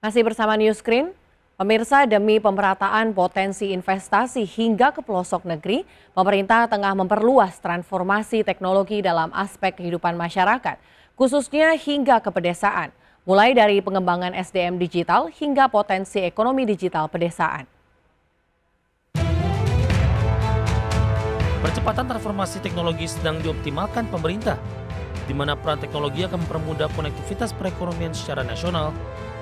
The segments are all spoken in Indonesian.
Masih bersama Newscreen, pemirsa, demi pemerataan potensi investasi hingga ke pelosok negeri, pemerintah tengah memperluas transformasi teknologi dalam aspek kehidupan masyarakat, khususnya hingga ke pedesaan, mulai dari pengembangan SDM digital hingga potensi ekonomi digital pedesaan. Percepatan transformasi teknologi sedang dioptimalkan pemerintah, di mana peran teknologi akan mempermudah konektivitas perekonomian secara nasional.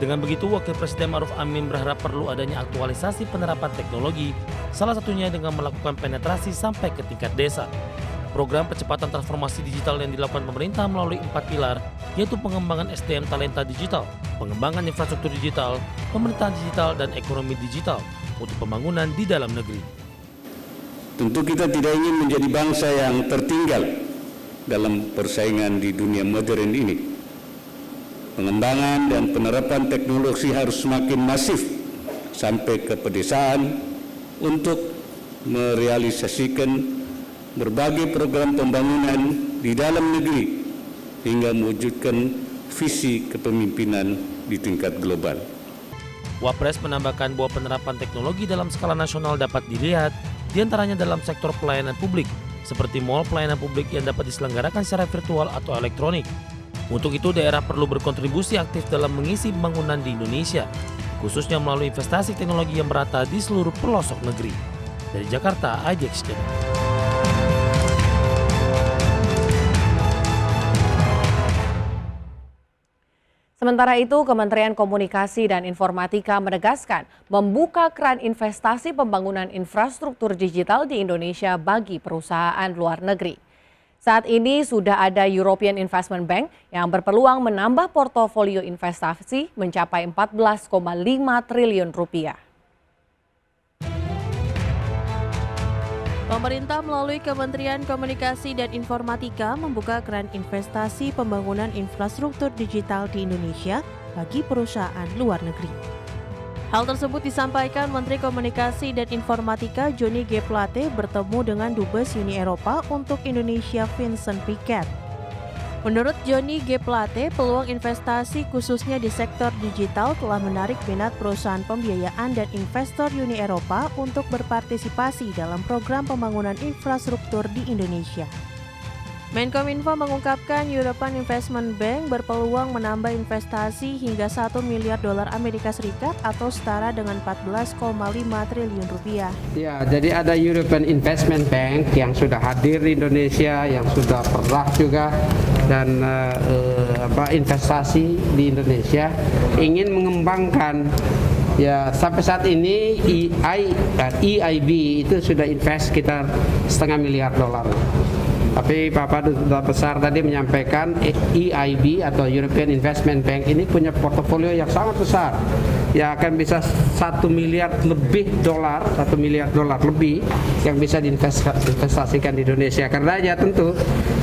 Dengan begitu, Wakil Presiden Ma'ruf Amin berharap perlu adanya aktualisasi penerapan teknologi, salah satunya dengan melakukan penetrasi sampai ke tingkat desa. Program percepatan transformasi digital yang dilakukan pemerintah melalui 4 pilar, yaitu pengembangan SDM talenta digital, pengembangan infrastruktur digital, pemerintahan digital, dan ekonomi digital untuk pembangunan di dalam negeri. Tentu kita tidak ingin menjadi bangsa yang tertinggal dalam persaingan di dunia modern ini. Pengembangan dan penerapan teknologi harus semakin masif sampai ke pedesaan untuk merealisasikan berbagai program pembangunan di dalam negeri hingga mewujudkan visi kepemimpinan di tingkat global. Wapres menambahkan bahwa penerapan teknologi dalam skala nasional dapat dilihat diantaranya dalam sektor pelayanan publik, seperti mal pelayanan publik yang dapat diselenggarakan secara virtual atau elektronik. Untuk itu, daerah perlu berkontribusi aktif dalam mengisi pembangunan di Indonesia, khususnya melalui investasi teknologi yang merata di seluruh pelosok negeri. Dari Jakarta, IDX Channel. Sementara itu, Kementerian Komunikasi dan Informatika menegaskan membuka keran investasi pembangunan infrastruktur digital di Indonesia bagi perusahaan luar negeri. Saat ini sudah ada European Investment Bank yang berpeluang menambah portofolio investasi mencapai 14,5 triliun rupiah. Pemerintah melalui Kementerian Komunikasi dan Informatika membuka keran investasi pembangunan infrastruktur digital di Indonesia bagi perusahaan luar negeri. Hal tersebut disampaikan Menteri Komunikasi dan Informatika Johnny G. Plate bertemu dengan Dubes Uni Eropa untuk Indonesia Vincent Piquet. Menurut Johnny G. Plate, peluang investasi khususnya di sektor digital telah menarik minat perusahaan pembiayaan dan investor Uni Eropa untuk berpartisipasi dalam program pembangunan infrastruktur di Indonesia. Menkominfo mengungkapkan European Investment Bank berpeluang menambah investasi hingga 1 miliar dolar Amerika Serikat atau setara dengan 14,5 triliun rupiah. Ya, jadi ada European Investment Bank yang sudah hadir di Indonesia, yang sudah pernah juga dan investasi di Indonesia, ingin mengembangkan. Ya, sampai saat ini EIB itu sudah invest sekitar $0,5 miliar. Tapi Bapak Duta Besar tadi menyampaikan EIB atau European Investment Bank ini punya portofolio yang sangat besar, yang akan bisa $1 miliar lebih yang bisa diinvestasikan di Indonesia. Karenanya tentu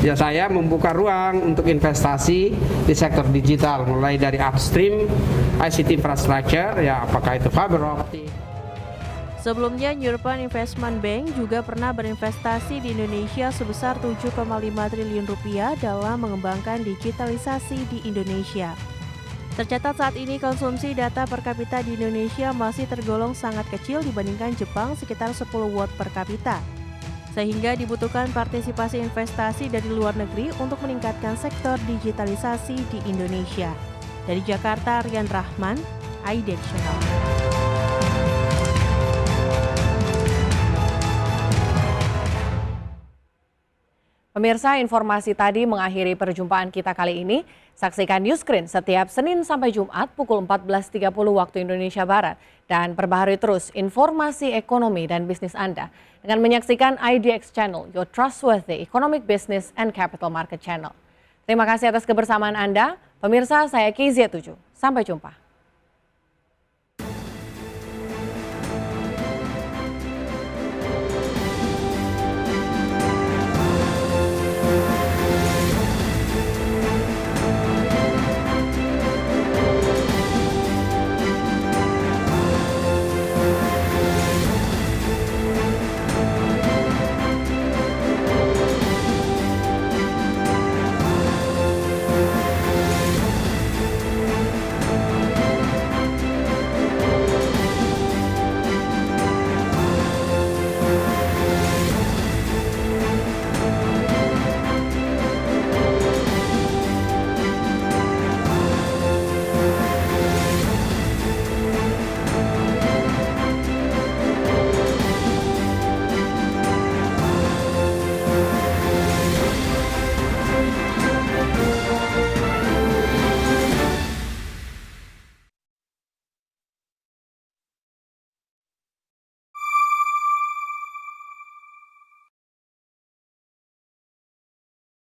ya saya membuka ruang untuk investasi di sektor digital, mulai dari upstream ICT infrastructure, ya apakah itu fiber optic. Sebelumnya, European Investment Bank juga pernah berinvestasi di Indonesia sebesar 7,5 triliun rupiah dalam mengembangkan digitalisasi di Indonesia. Tercatat saat ini konsumsi data per kapita di Indonesia masih tergolong sangat kecil dibandingkan Jepang sekitar 10 watt per kapita. Sehingga dibutuhkan partisipasi investasi dari luar negeri untuk meningkatkan sektor digitalisasi di Indonesia. Dari Jakarta, Rian Rahman, IDX Channel. Pemirsa, informasi tadi mengakhiri perjumpaan kita kali ini. Saksikan Newscreen setiap Senin sampai Jumat pukul 14.30 waktu Indonesia Barat. Dan perbaharui terus informasi ekonomi dan bisnis Anda dengan menyaksikan IDX Channel, your trustworthy economic business and capital market channel. Terima kasih atas kebersamaan Anda. Pemirsa, saya KZ7. Sampai jumpa.